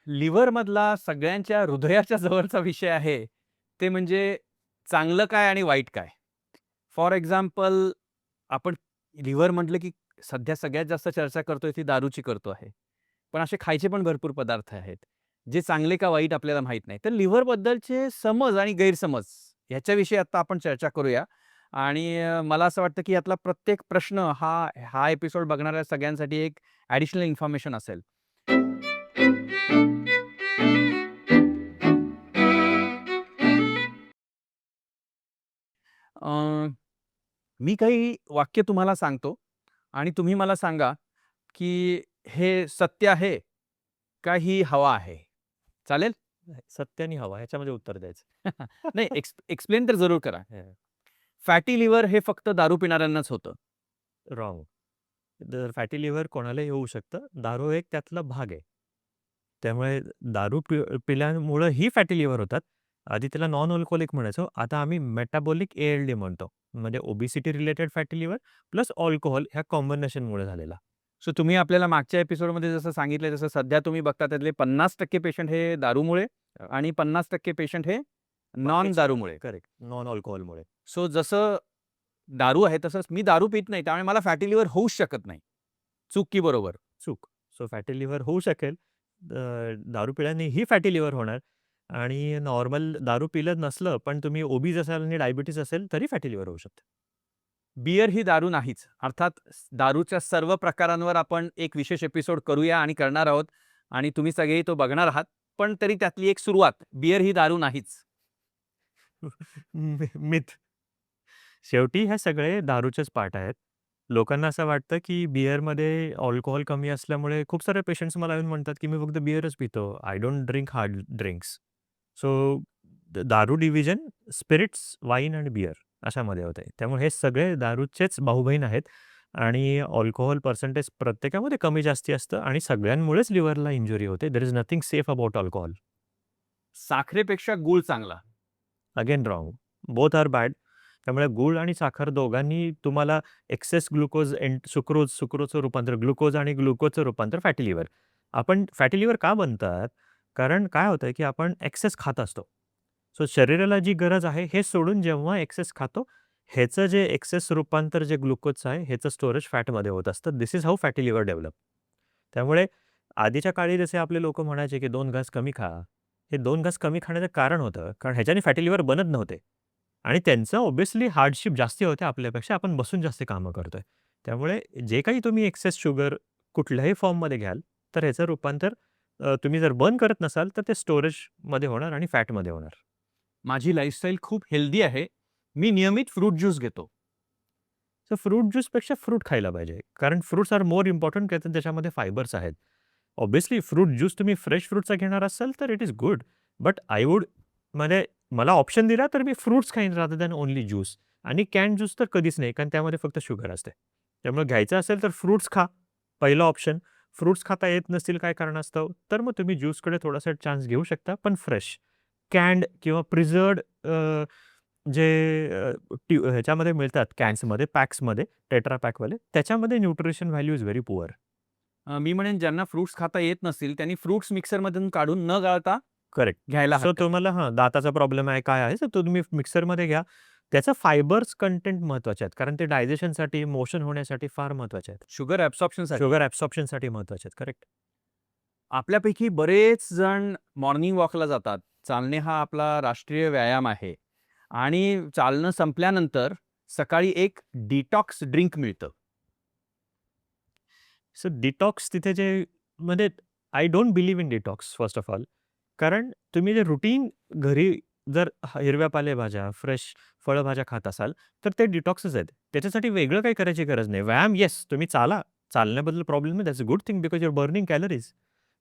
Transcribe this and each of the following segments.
लिव्हरमधला सगळ्यांच्या हृदयाच्या जवळचा विषय आहे, ते म्हणजे चांगलं काय आणि वाईट काय? फॉर एक्झाम्पल आपण लिव्हर म्हटलं की सध्या सगळ्यात जास्त चर्चा करतोय ती दारूची करतो आहे. पण असे खायचे पण भरपूर पदार्थ आहेत, जे चांगले का वाईट आपल्याला माहीत नाही. तर लिव्हरबद्दलचे समज आणि गैरसमज ह्याच्याविषयी आता आपण चर्चा करूया आणि मला असं वाटतं की यातला प्रत्येक प्रश्न हा हा एपिसोड बघणाऱ्या सगळ्यांसाठी एक ॲडिशनल इन्फॉर्मेशन असेल. अ, मी काही वाक्य तुम्हाला सांगतो आणि तुम्ही मला सांगा, की हे सत्य आहे का ही हवा आहे? चालेल? नाही, सत्य आणि हवा ह्याच्यामध्ये उत्तर द्यायचं. नाही एक्सप्लेन तर जरूर करा. हं, फॅटी लिव्हर हे फक्त दारू पिणाऱ्यांनाच होतं. रॉंग. तर फॅटी लिव्हर कोणालाही होऊ शकतं. दारू एक त्यातला भाग आहे. त्यामुळे दारू पिल्यामुळंही फॅटी लिव्हर होतात. आधी त्याला नॉन अल्कोहोलिक म्हणायचो. आता आम्ही मेटाबॉलिक ALD म्हणतो. म्हणजे obesity related fatty liver plus alcohol ह्या कॉम्बिनेशनमुळे झालेला. सो तुम्ही आपल्याला मागच्या एपिसोडमध्ये जसं सांगितलं, जसं सध्या तुम्ही बघता त्यातले 50% पेशंट हे दारूमुळे आणि 50% पेशंट हे नॉन बाकीचे दारूमुळे. करेक्ट. नॉन अल्कोहलमुळे. सो जसं दारू आहे तसंच मी दारू पित नाही, त्यामुळे मला फॅटी लिव्हर होऊच शकत नाही. चूक की बरोबर? चूक. सो फॅटी लिव्हर होऊ शकेल. दारू पिल्यानेही फॅटी लिव्हर होणार आणि नॉर्मल दारू पिलं नसलं, पण तुम्ही ओबीज असाल आणि डायबिटीज असेल, तरी फॅटी लिव्हर होऊ शकतं. बिअर ही दारू नाहीच. अर्थात दारूच्या सर्व प्रकारांवर आपण एक विशेष एपिसोड करूया आणि करणार आहोत आणि तुम्ही सगळेही तो बघणार आहात. पण तरी त्यातली एक सुरुवात, बिअर ही दारू नाहीच. मिथ. शेवटी हे सगळे दारूचेच पार्ट आहेत. लोकांना असं वाटतं, की बिअरमध्ये अल्कोहल कमी असल्यामुळे खूप सारे पेशंट्स मला येऊन म्हणतात, की "मी फक्त बिअरच पितो. I don't drink hard drinks." So दारू डिव्हिजन स्पिरिट्स, वाईन आणि बिअर अशामध्ये होते. त्यामुळे हे सगळे दारूचेच भाऊ-बहीण आहेत आणि अल्कोहल पर्सेंटेज प्रत्येकामध्ये कमी-जास्ती असतं आणि सगळ्यांमुळेच लिव्हरला इंजुरी होते. There is nothing safe about alcohol. साखरेपेक्षा गूळ चांगला. Again wrong. Both are bad. त्यामुळे गूळ आणि साखर दोघांनी तुम्हाला एक्सेस ग्लुकोज सुक्रोज, सुक्रोजचं रूपांतर ग्लुकोज आणि ग्लुकोजचं रूपांतर फॅटी लिव्हर. आपण फॅटी लिव्हर का बनतात? कारण काय होतं, की आपण एक्सेस खात असतो. सो शरीराला जी गरज आहे हे सोडून जेव्हा एक्सेस खातो, ह्याचं जे एक्सेस रूपांतर जे ग्लुकोजचं आहे, ह्याचं स्टोरेज फॅटमध्ये होत असतं. This is how fatty liver develop. त्यामुळे आधीच्या काळी जसे आपले लोकं म्हणायचे, की 2 घास कमी खा. हे 2 घास कमी खाण्याचं कारण होतं, कारण ह्याच्याने फॅटी लिव्हर बनत नव्हते आणि त्यांचं ऑब्व्हियसली हार्डशिप जास्ती होते आपल्यापेक्षा. आपण बसून जास्त कामं करतोय. त्यामुळे जे काही तुम्ही एक्सेस शुगर कुठल्याही फॉर्ममध्ये घ्याल, तर ह्याचं रूपांतर तुम्ही जर बर्न करत नसाल, तर ते स्टोरेजमध्ये होणार आणि फॅटमध्ये होणार. माझी लाईफस्टाईल खूप हेल्दी आहे. मी नियमित फ्रूट ज्यूस घेतो. तर फ्रूट ज्यूसपेक्षा फ्रूट खायला पाहिजे. कारण फ्रुट्स आर मोर इम्पोर्टंट कारण त्याच्यामध्ये फायबर्स आहेत. ऑब्व्हियसली फ्रूट ज्यूस तुम्ही फ्रेश फ्रूटचा घेणार असाल तर it is good. But I would म्हणजे मला ऑप्शन दिला तर मी फ्रुट्स खाईन रादर दॅन ओन्ली ज्यूस. आणि कॅन ज्यूस तर कधीच नाही कारण त्यामध्ये फक्त शुगर असते. त्यामुळे घ्यायचं असेल तर फ्रुट्स खा. पहिलं ऑप्शन. फ्रुट्स खाता येत नसतील काय कारणास्तव, तर मग तुम्ही ज्यूसकडे थोडासा चान्स घेऊ शकता, पण फ्रेश. कॅन्ड किंवा प्रिझर्व्ड जे ह्याच्यामध्ये मिळतात कॅन्समध्ये, पॅक्समध्ये, टेट्रा पॅकवाले, त्याच्यामध्ये nutrition value is very poor. मी म्हणेन ज्यांना फ्रुट्स खाता येत नसतील त्यांनी फ्रुट्स मिक्सरमधून काढून न गाळता करेक्ट. घ्यायला सो हरकत नाही. तुम्हाला दाताचा प्रॉब्लेम आहे, काय आहे, तर तुम्ही मिक्सरमध्ये घ्या. त्याचं फायबर्स कंटेंट महत्त्वाचे आहेत. कारण ते डायजेशनसाठी, मोशन होण्यासाठी फार महत्त्वाचे आहेत. शुगर ॲब्सॉर्प्शनसाठी. शुगर ॲब्सॉर्प्शनसाठी महत्त्वाचे आहेत. करेक्ट. आपल्यापैकी बरेच जण मॉर्निंग वॉकला जातात. चालणे हा आपला राष्ट्रीय व्यायाम आहे आणि चालणं संपल्यानंतर सकाळी एक डिटॉक्स ड्रिंक मिळतं. सो डिटॉक्स तिथे जे म्हणजे I don't believe in detox first of all. कारण तुम्ही जे रुटीन घरी जर हिरव्या पालेभाज्या, फ्रेश फळभाज्या खात असाल, तर ते डिटॉक्सच आहेत. त्याच्यासाठी वेगळं काही करायची गरज नाही. व्यायाम येस, तुम्ही चाला. चालण्याबद्दल प्रॉब्लेम नाही. That's a good thing because you are burning calories.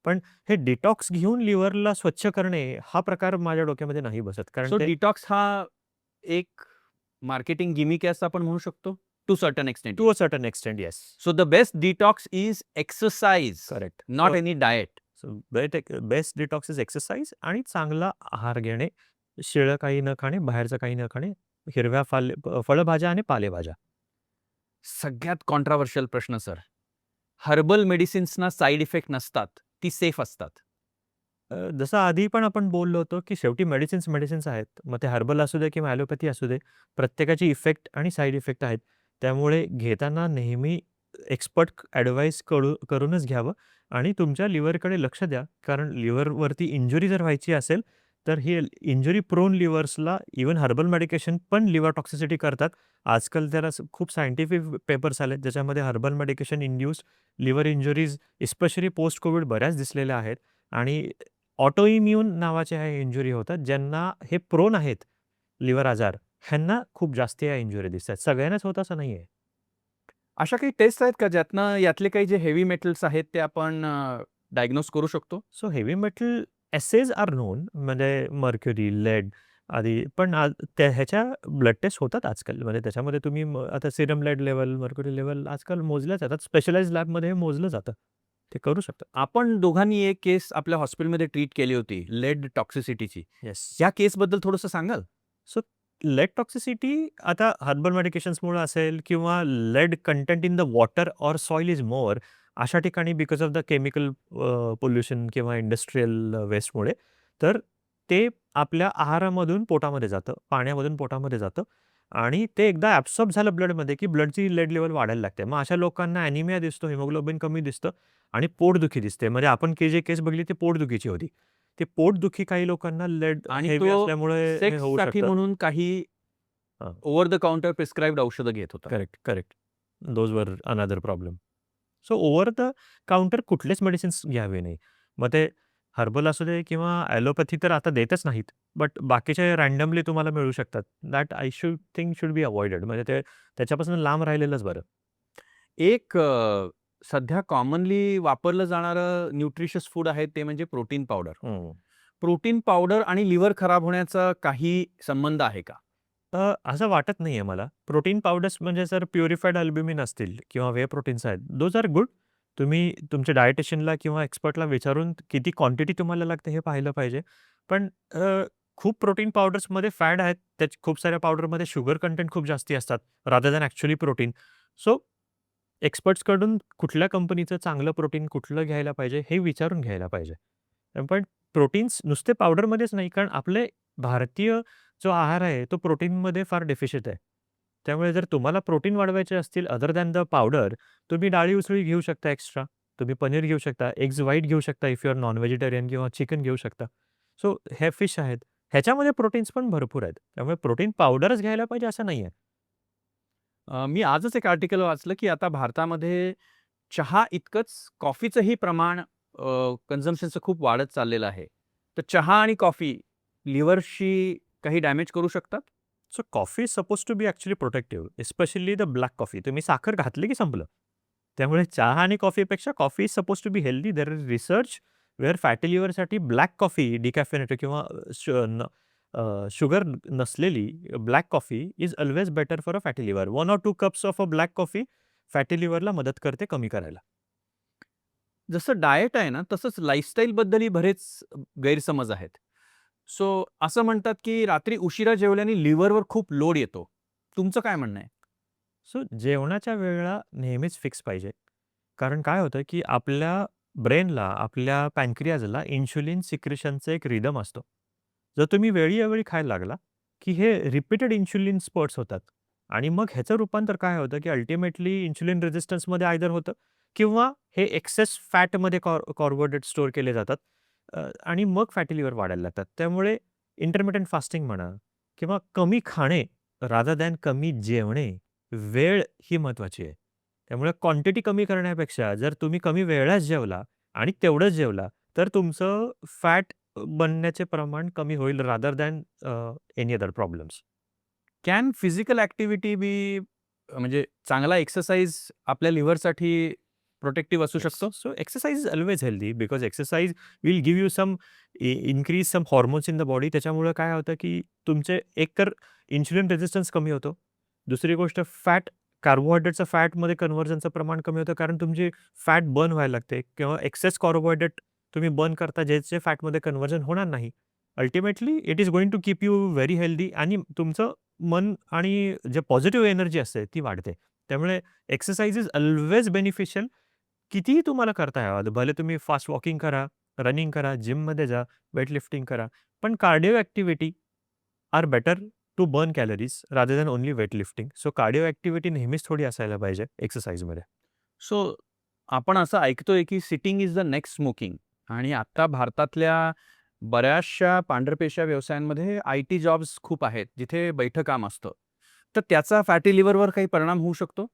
पण हे डिटॉक्स घेऊन लिव्हरला स्वच्छ करणे, हा प्रकार माझ्या डोक्यामध्ये नाही बसत. कारण सो ते डिटॉक्स हा एक मार्केटिंग गिमिक आहे असं आपण म्हणू शकतो. To certain extent to a yes. Certain extent yes. So the best detox is exercise, correct. Not any diet. So best detox is exercise आणि चांगला आहार घेणे. शिळं काही न खाणे, बाहेरचं काही न खाणे, हिरव्या फळभाज्या आणि पालेभाज्या. सगळ्यात कॉन्ट्रोव्हर्शियल प्रश्न सर. हर्बल मेडिसिन्सना साइड इफेक्ट नसतात. ती सेफ असतात. जसं आधी पण आपण बोललो होतो, की शेवटी मेडिसिन्स आहेत. मग ते हर्बल असू दे किंवा ॲलोपॅथी असू दे, प्रत्येकाची इफेक्ट आणि साइड इफेक्ट आहेत. त्यामुळे घेताना नेहमी एक्सपर्ट ॲडवाईस करूनच घ्यावं आणि तुमच्या लिव्हरकडे लक्ष द्या. कारण लिव्हरवरती इंजुरी जर व्हायची असेल, तर ही इंजुरी प्रोन लिव्हर्सला इव्हन हर्बल मेडिकेशन पण लिव्हर टॉक्सिसिटी करतात. आजकाल त्याला खूप सायंटिफिक पेपर्स आलेत, ज्याच्यामध्ये herbal medication induced liver injuries specially post covid बऱ्याच दिसलेल्या आहेत आणि ऑटो इम्यून नावाचे हे इंजुरी होतात, ज्यांना हे प्रोन आहेत लिव्हर आजार, ह्यांना खूप जास्त या इंजुरी दिसतात. सगळ्यांनाच होत असं नाहीये. अशा काही टेस्ट आहेत का ज्यातनं यातले काही जे हेवी मेटल्स आहेत ते आपण डायग्नोज करू शकतो? So heavy metal assays are known म्हणजे मर्क्युरी, लेड आदी. पण ह्याच्या ब्लड टेस्ट होतात आजकाल. म्हणजे त्याच्यामध्ये तुम्ही आता serum lead level, mercury level आजकाल मोजल्या जातात. स्पेशलाइज्ड लॅबमध्ये हे मोजलं जातं. ते करू शकतात. आपण दोघांनी एक केस आपल्या हॉस्पिटलमध्ये ट्रीट केली होती लेड टॉक्सिसिटीची. येस. या केसबद्दल थोडंसं सांगाल? सो लेड टॉक्सिसिटी आता हर्बल मेडिकेशन्समुळे असेल किंवा lead content in the water or soil is more अशा ठिकाणी because of the chemical pollution किंवा इंडस्ट्रियल वेस्टमुळे, तर ते आपल्या आहारामधून पोटामध्ये जातं, पाण्यामधून पोटामध्ये जातं आणि ते एकदा ॲब्सॉर्ब झालं ब्लडमध्ये, की ब्लडची लेड लेव्हल वाढायला लागते. मग अशा लोकांना ॲनिमिया दिसतो, हिमोग्लोबिन कमी दिसतं आणि पोटदुखी दिसते. म्हणजे आपण जे केस बघितली ती पोटदुखीची होती. ते पोटदुखी काही लोकांना लेड आणि हेवी तो असल्यामुळे हे होऊ सेक्ससाठी शकतं. म्हणून काही हां. ओव्हर द काउंटर प्रिस्क्राईब्ड औषधं घेत होता. Correct, correct. Those were another problem. So over the counter कुठलेच मेडिसिन्स घ्यावे नाही. मग ते हर्बल असू दे किंवा ॲलोपॅथी तर आता देतच नाहीत. बट बाकीचे रँडमली तुम्हाला मिळू शकतात. That I think should be avoided. म्हणजे ते त्याच्यापासून लांब राहिलेलंच बरं. एक सध्या कॉमनली वापरलं जाणारं न्यूट्रिशियस फूड आहे ते म्हणजे प्रोटीन पावडर. हं. प्रोटीन पावडर आणि लिव्हर खराब होण्याचा काही संबंध आहे का? असं वाटत नाहीये मला. प्रोटीन पावडर्स म्हणजे जर प्युरिफाईड अल्ब्युमिन असतील किंवा व्हे प्रोटीन्स आहेत, दोज आर गुड. तुम्ही तुमच्या डायटिशियनला किंवा एक्सपर्टला विचारून किती क्वांटिटी तुम्हाला लागते हे पाहिलं पाहिजे. पण खूप प्रोटीन पावडर्समध्ये फॅट आहेत. खूप साऱ्या पावडरमध्ये शुगर कंटेंट खूप जास्ती असतात, rather than actually protein. So एक्सपर्ट्सकडून कुठल्या कंपनीचं चांगलं प्रोटीन कुठलं घ्यायला पाहिजे हे विचारून घ्यायला पाहिजे. पण प्रोटीन्स नुसते पावडरमध्येच नाही, कारण आपले भारतीय जो आहार आहे तो प्रोटीनमध्ये फार डेफिशिट आहे. त्यामुळे जर तुम्हाला प्रोटीन वाढवायचे असतील अदर दॅन द पावडर, तुम्ही डाळी-उसळी घेऊ शकता एक्स्ट्रा. तुम्ही पनीर घेऊ शकता, एग्ज व्हाईट घेऊ शकता if you are non vegetarian किंवा चिकन घेऊ शकता. सो हे फिश आहेत. ह्याच्यामध्ये प्रोटीन्स पण भरपूर आहेत. त्यामुळे प्रोटीन पावडरच घ्यायला पाहिजे असं नाहीये. मी आजच एक आर्टिकल वाचलं, की आता भारतामध्ये चहा इतकंच कॉफीचंही प्रमाण कन्झम्पशनचं खूप वाढत चाललेलं आहे. तर चहा आणि कॉफी लिव्हरशी काही डॅमेज करू शकतात? So coffee is suppose to be actually protective, especially the black coffee. तुम्ही साखर घातली की संपलं. त्यामुळे चहा आणि कॉफीपेक्षा coffee is suppose to be healthy. There is research where fatty लिव्हरसाठी ब्लॅक कॉफी डिकॅफेनेटेड किंवा शुगर नसलेली black coffee is always better for a fatty liver. 1 or 2 cups of a black coffee fatty लिव्हरला मदत करते कमी करायला. जसं diet आहे ना, तसंच लाईफस्टाईलबद्दलही बरेच गैरसमज आहेत. सो असं म्हणतात, की रात्री उशिरा जेवल्याने लिव्हरवर खूप लोड येतो. तुमचं काय म्हणणं आहे? सो जेवणाच्या वेळा नेहमीच फिक्स पाहिजे. कारण काय होतं, की आपल्या ब्रेनला, आपल्या पॅनक्रियाजला इन्शुलिन सिक्रेशनचा एक रिदम असतो. जर तुम्ही वेळी-अवेळी खायला लागला, की हे रिपीटेड इन्शुलिन स्पर्ट्स होतात आणि मग ह्याचं रूपांतर काय होतं, की अल्टिमेटली इन्शुलिन रेझिस्टन्समध्ये आयदर होतं किंवा हे एक्सेस फॅटमध्ये कार्बोहायड्रेट स्टोअर केले जातात आणि मग फॅटी लिव्हर वाढायला लागतात. त्यामुळे इंटरमिटेंट फास्टिंग म्हणा किंवा कमी खाणे रादर दॅन कमी जेवणे, वेळ ही महत्त्वाची आहे. त्यामुळे क्वांटिटी कमी करण्यापेक्षा जर तुम्ही कमी वेळात जेवला आणि तेवढंच जेवला, तर तुमचं फॅट बनण्याचे प्रमाण कमी होईल rather than any other problems. Can physical activity be म्हणजे चांगला एक्सरसाइज आपल्या लिव्हरसाठी प्रोटेक्टिव्ह असू येस. शकतो? So exercise is always healthy because exercise will give you some increase some hormones in the body. त्याच्यामुळे काय होतं, की तुमचे एकतर इन्शुलिन रेझिस्टन्स कमी होतो. दुसरी गोष्ट कार्बोहायड्रेटचं फॅटमध्ये कन्व्हर्जनचं प्रमाण कमी होतं कारण तुमची फॅट बर्न व्हायला लागते किंवा एक्सेस कार्बोहायड्रेट तुम्ही बर्न करता ज्याचे फॅटमध्ये कन्व्हर्जन होणार नाही. Ultimately it is going to keep you very healthy आणि तुमचं मन आणि जे पॉझिटिव्ह एनर्जी असते ती वाढते. त्यामुळे एक्सरसाइज इज ऑल्वेज बेनिफिशियल. कितीही तुम्हाला करता यावं, भले तुम्ही फास्ट वॉकिंग करा रनिंग करा, जिममध्ये जा, वेटलिफ्टिंग करा. पण cardio activity are better to burn calories rather than only weightlifting. So cardio activity नेहमीच थोडी असायला पाहिजे एक्सरसाइजमध्ये. सो आपण असं ऐकतोय की sitting is the next smoking आणि आता भारतातल्या बऱ्याचशा पांढरपेशा व्यवसायांमध्ये आय-टी जॉब्स खूप आहेत, जिथे बैठं काम असतं. तर त्याचा फॅटी लिव्हरवर काही परिणाम होऊ शकतो?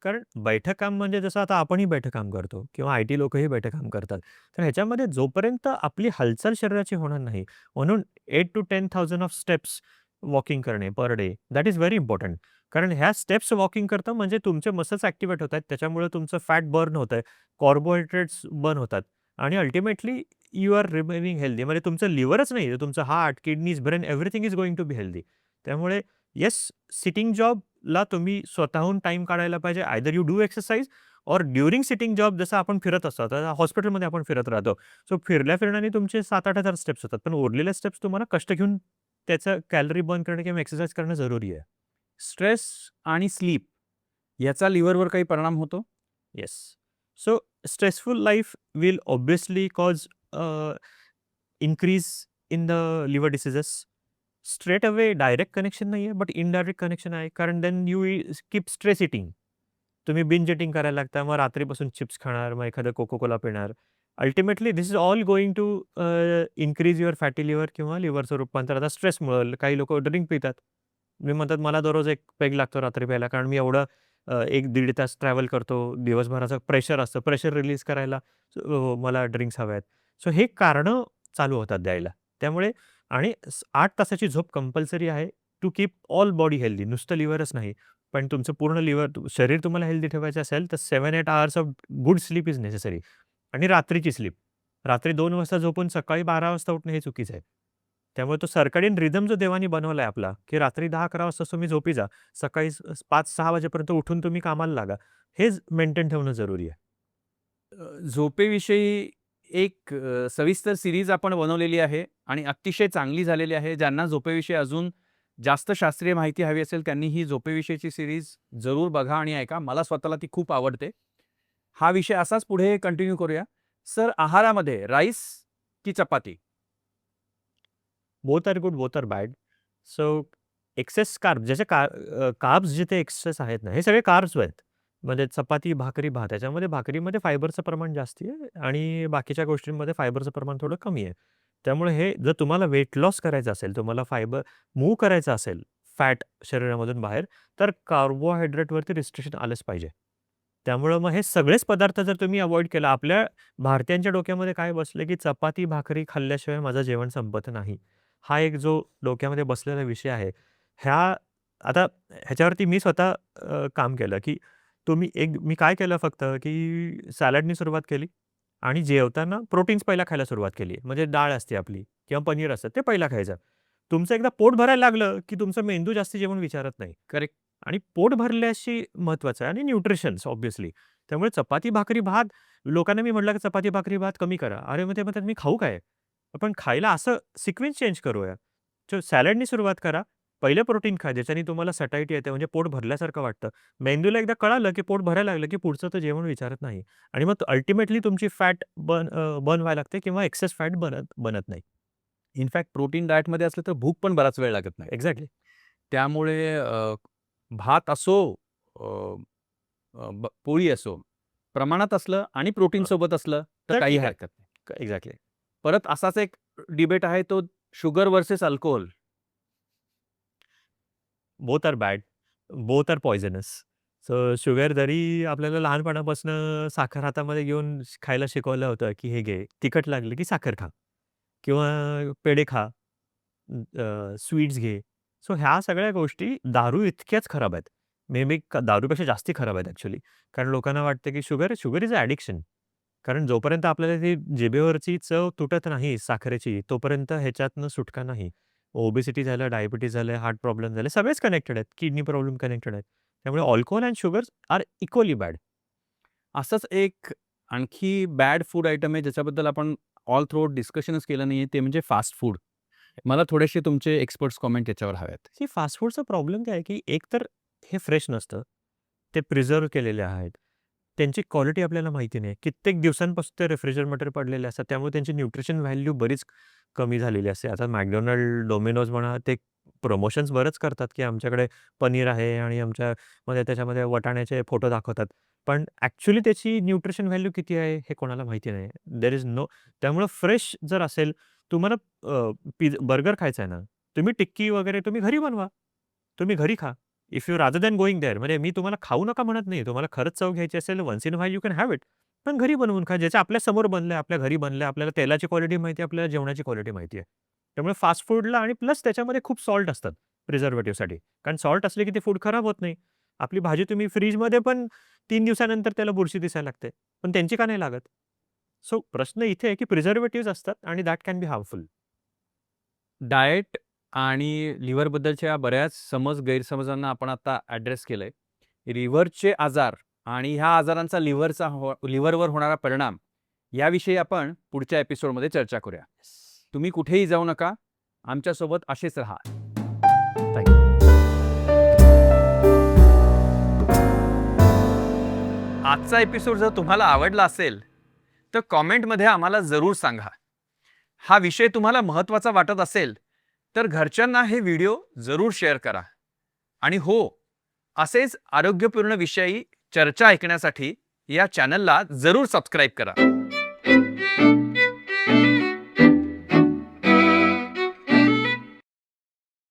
कारण बैठं काम म्हणजे जसं आता आपणही बैठं काम करतो किंवा आय टी लोकही बैठं काम करतात. तर ह्याच्यामध्ये जोपर्यंत आपली हालचाल शरीराची होणार नाही, म्हणून 8 to 10,000 ऑफ स्टेप्स वॉकिंग करणे per day that is very important. कारण ह्या स्टेप्स वॉकिंग करतं म्हणजे तुमचे मसल्स ॲक्टिव्हेट होत आहेत. त्याच्यामुळे तुमचं फॅट बर्न होत आहे, कार्बोहायड्रेट्स बर्न होतात आणि ultimately you are remaining healthy. म्हणजे तुमचं लिव्हरच नाही, तर तुमचं heart, kidneys, brain everything is going to be healthy. त्यामुळे येस, सिटिंग जॉब ला तुम्ही स्वतःहून टाईम काढायला पाहिजे. Either you do exercise or during sitting job जसं आपण फिरत असतो. आता हॉस्पिटलमध्ये आपण फिरत राहतो. सो फिरल्या-फिरण्याने तुमचे 7,000-8,000 स्टेप्स होतात. पण उरलेल्या स्टेप्स तुम्हाला कष्ट घेऊन त्याचं कॅलरी बर्न करणं किंवा एक्सरसाइज करणं जरुरी आहे. स्ट्रेस आणि स्लीप याचा लिव्हरवर काही परिणाम होतो? Yes. So stressful life will obviously cause increase in the liver diseases. Straight away direct connection नाही आहे, बट इनडायरेक्ट कनेक्शन आहे. कारण then you keep stress eating. तुम्ही बिंज ईटिंग करायला लागता. मग रात्रीपासून चिप्स खाणार, मग एखादं कोको कोला पिणार. Ultimately this is all going to increase your fatty liver किंवा लिव्हरचं रूपांतर आता स्ट्रेसमुळं. काही लोकं ड्रिंक पितात. मी म्हणतात मला दररोज 1 पेग लागतो रात्री प्यायला कारण मी एवढं 1-1.5 तास ट्रॅव्हल करतो. दिवसभराचं प्रेशर असतं. प्रेशर रिलीज करायला मला ड्रिंक्स हव्या आहेत. सो हे कारणं चालू होतात द्यायला. त्यामुळे आणि 8 तासाची झोप कंपल्सरी आहे to keep all body healthy. नुसतं लिव्हरच नाही. पण तुमचं पूर्ण लिव्हर शरीर तुम्हाला हेल्दी ठेवायचं असेल, तर 7-8 hours of good sleep is necessary आणि रात्रीची स्लीप. रात्री 2 वाजता झोपून सकाळी 12 वाजता उठणं हे चुकीचं आहे. त्यामुळे तो सर्कॅडियन रिदम जो देवाने बनवलाय आपला, की रात्री 10-11 वाजता तुम्ही झोपी जा. सकाळी 5-6 वाजेपर्यंत उठून तुम्ही कामाला लागा. हेच मेंटेन ठेवणं जरुरी आहे. झोपेविषयी एक सविस्तर सीरीज आपण बनवलेली आहे आणि अतिशय चांगली झालेली आहे. ज्यांना झोपेविषयी अजून जास्त शास्त्रीय माहिती हवी असेल, त्यांनी ही झोपेविषयीची सीरीज जरूर बघा आणि ऐका. मला स्वतःला ती खूप आवडते. हा विषय असाच पुढे कंटिन्यू करूया. सर, आहारामध्ये राईस की chapati? Both are good, both are bad. So excess carb ज्याचे कार्ब्स जिथे एक्सेस आहेत ना, हे सगळे कार्ब्स आहेत. म्हणजे चपाती, भाकरी, भात याच्यामध्ये भाकरीमध्ये फायबरचं प्रमाण जास्ती आहे आणि बाकीच्या गोष्टींमध्ये फायबरचं प्रमाण थोडं कमी आहे. त्यामुळे हे जर तुम्हाला वेट लॉस करायचं असेल, तुम्हाला फायबर मूव्ह करायचं असेल, फॅट शरीरामधून बाहेर, तर कार्बोहायड्रेटवरती रिस्ट्रिक्शन आलंच पाहिजे. त्यामुळं मग हे सगळेच पदार्थ जर तुम्ही अव्हॉइड केला आपल्या भारतीयांच्या डोक्यामध्ये काय बसलं, की चपाती, भाकरी खाल्ल्याशिवाय माझं जेवण संपत नाही. हा एक जो डोक्यामध्ये बसलेला विषय आहे, ह्या आता ह्याच्यावरती मी स्वतः काम केलं, की मी काय केलं फक्त, की सॅलडनी सुरुवात केली आणि जेवताना प्रोटीन्स पहिला खायला सुरुवात केली. म्हणजे डाळ असते आपली किंवा पनीर असतं ते पहिला खायचं. तुमचं एकदा पोट भरायला लागलं, की तुमचा मेंदू जास्त जेवण विचारत नाही. करेक्ट. आणि पोट भरल्याशी महत्त्वाचं आहे आणि न्यूट्रिशन्स ऑब्व्हियसली. त्यामुळे चपाती, भाकरी, भात लोकांना मी म्हटलं, की चपाती, भाकरी, भात कमी करा. अरे, मग ते म्हणतात, "मी खाऊ काय?" आपण खायला असं सिक्वेन्स चेंज करूया. सो सॅलडनी सुरुवात करा. पहिलं प्रोटीन खा, ज्याच्याने तुम्हाला सटाईटी येते, म्हणजे पोट भरल्यासारखं वाटतं. मेंदूला एकदा कळालं, की पोट भरायला लागलं, की पुढचं तर जेवण विचारत नाही आणि मग अल्टिमेटली तुमची फॅट बर्न व्हायला लागते किंवा एक्सेस फॅट बनत बनत नाही. इनफॅक्ट प्रोटीन डाएटमध्ये असलं तर भूक पण बराच वेळ लागत नाही. एक्झॅक्टली. त्यामुळे भात असो, अ, पोळी असो, प्रमाणात असलं आणि प्रोटीनसोबत असलं तर तर काही ठीक आहे. हरकत नाही. एक्झॅक्टली. परत असाच एक डिबेट आहे, तो sugar versus alcohol. Both are bad, both are poisonous. So sugar जरी आपल्याला लहानपणापासून साखर हातामध्ये घेऊन खायला शिकवलं होतं, की हे घे, तिखट लागलं की साखर खा किंवा पेढे खा, स्वीट्स घे. सो ह्या सगळ्या गोष्टी दारू इतक्याच खराब आहेत. मे बी दारूपेक्षा जास्ती खराब आहेत ॲक्चुअली. कारण लोकांना वाटतं, की sugar sugar is a addiction. कारण जोपर्यंत आपल्याला ती जिभेवरची चव तुटत नाही साखरेची, तोपर्यंत ह्याच्यातनं सुटका नाही. ओबेसिटी झालं, डायबिटीज झालं, हार्ट प्रॉब्लेम झाले, सगळेच कनेक्टेड आहेत. किडनी प्रॉब्लेम कनेक्टेड आहेत. त्यामुळे alcohol and sugars are equally bad. असंच एक आणखी बॅड फूड आयटम आहे, ज्याच्याबद्दल आपण ऑल थ्रूआउट डिस्कशनच केलं नाहीये, ते म्हणजे फास्ट फूड. मला थोडेसे तुमचे एक्सपर्ट्स कॉमेंट याच्यावर हवेत. सी फास्ट फूडचा प्रॉब्लेम काय आहे, की एक तर हे फ्रेश नसतं. ते प्रिझर्व्ह केलेले आहेत. त्यांची क्वालिटी आपल्याला माहिती नाही. कित्येक दिवसांपासून ते रेफ्रिजरेटरमध्ये पडलेले असतात. त्यामुळे त्यांची न्यूट्रिशन व्हॅल्यू बरीच कमी झालेली असते. आता McDonald's, Domino's म्हणा, ते प्रमोशन्स बरंच करतात, की आमच्याकडे पनीर आहे आणि आमच्यामध्ये त्याच्यामध्ये वाटाण्याचे फोटो दाखवतात. पण ॲक्चुअली त्याची न्यूट्रिशन व्हॅल्यू किती आहे हे कोणाला माहिती नाही. There is no. त्यामुळे फ्रेश जर असेल, तुम्हाला बर्गर खायचा आहे ना, तुम्ही टिक्की वगैरे तुम्ही घरी बनवा. तुम्ही घरी खा. If you rather than going there, म्हणजे मी तुम्हाला खाऊ नका म्हणत नाही. तुम्हाला खरंच चव घ्यायची असेल, once in a while you can have it. पण घरी बनवून खा. ज्याच्या आपल्या समोर बनलंय, आपल्या घरी बनलंय, आपल्याला तेलाची क्वालिटी माहिती आहे, आपल्याला जेवणाची क्वालिटी माहिती आहे. त्यामुळे फास्ट फूडला आणि प्लस त्याच्यामध्ये खूप सॉल्ट असतात प्रिझर्व्हेटिव्हसाठी. कारण सॉल्ट असले की ते फूड खराब होत नाही. आपली भाजी तुम्ही फ्रिजमध्ये पण 3 दिवसानंतर त्याला बुरशी दिसायला लागते. पण त्यांची का नाही लागत? सो प्रश्न इथे आहे की प्रिझर्व्हेटिव्हज असतात आणि that can be harmful. Diet आणि लिव्हरबद्दलच्या बऱ्याच गैरसमजांना आपण आता ॲड्रेस केलंय. लिव्हरचे आजार आणि ह्या आजारांचा लिव्हरवर होणारा परिणाम याविषयी आपण पुढच्या एपिसोडमध्ये चर्चा करूया. तुम्ही कुठेही जाऊ नका. आमच्यासोबत असेच राहा. Thank you. आजचा एपिसोड जर तुम्हाला आवडला असेल तर कॉमेंटमध्ये आम्हाला जरूर सांगा. हा विषय तुम्हाला महत्त्वाचा वाटत असेल तर घरच्यांना हे व्हिडिओ जरूर शेअर करा. आणि हो, असेच आरोग्यपूर्ण विषयी चर्चा ऐकण्यासाठी या चॅनलला जरूर सबस्क्राईब करा.